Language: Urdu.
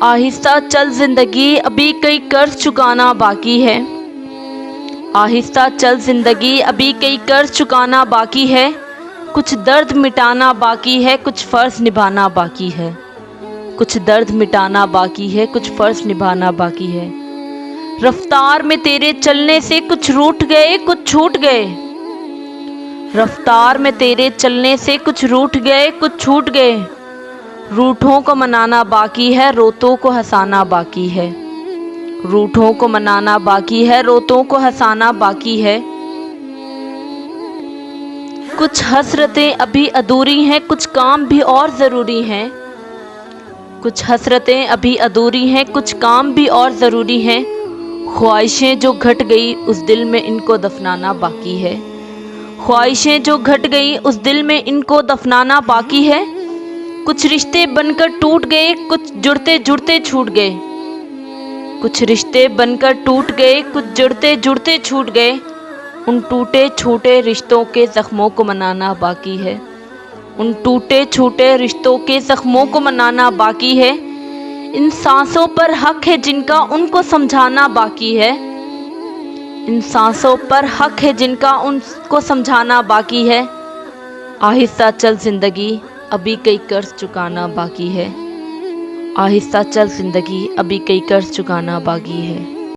آہستہ چل زندگی ابھی کئی قرض چکانا باقی ہے، آہستہ چل زندگی ابھی کئی قرض چکانا باقی ہے، کچھ درد مٹانا باقی ہے، کچھ فرض نبھانا باقی ہے، کچھ درد مٹانا باقی ہے، کچھ فرض نبھانا باقی ہے۔ رفتار میں تیرے چلنے سے کچھ روٹھ گئے کچھ چھوٹ گئے، رفتار میں تیرے چلنے سے کچھ روٹھ گئے کچھ چھوٹ گئے، روٹھوں کو منانا باقی ہے، روتوں کو ہنسانا باقی ہے، روٹھوں کو منانا باقی ہے، روتوں کو ہنسانا باقی ہے۔ کچھ حسرتیں ابھی ادھوری ہیں، کچھ کام بھی اور ضروری ہیں، کچھ حسرتیں ابھی ادھوری ہیں، کچھ کام بھی اور ضروری ہیں، خواہشیں جو گھٹ گئی اس دل میں ان کو دفنانا باقی ہے، خواہشیں جو گھٹ گئی اس دل میں ان کو دفنانا باقی ہے۔ کچھ رشتے بن کر ٹوٹ گئے کچھ جڑتے جڑتے چھوٹ گئے، کچھ رشتے بن کر ٹوٹ گئے کچھ جڑتے جڑتے چھوٹ گئے، ان ٹوٹے چھوٹے رشتوں کے زخموں کو منانا باقی ہے، ان ٹوٹے چھوٹے رشتوں کے زخموں کو منانا باقی ہے۔ ان سانسوں پر حق ہے جن کا ان کو سمجھانا باقی ہے، ان سانسوں پر حق ہے جن کا ان کو سمجھانا باقی ہے۔ آہستہ چل زندگی ابھی کئی قرض چکانا باقی ہے، آہستہ چل زندگی ابھی کئی قرض چکانا باقی ہے۔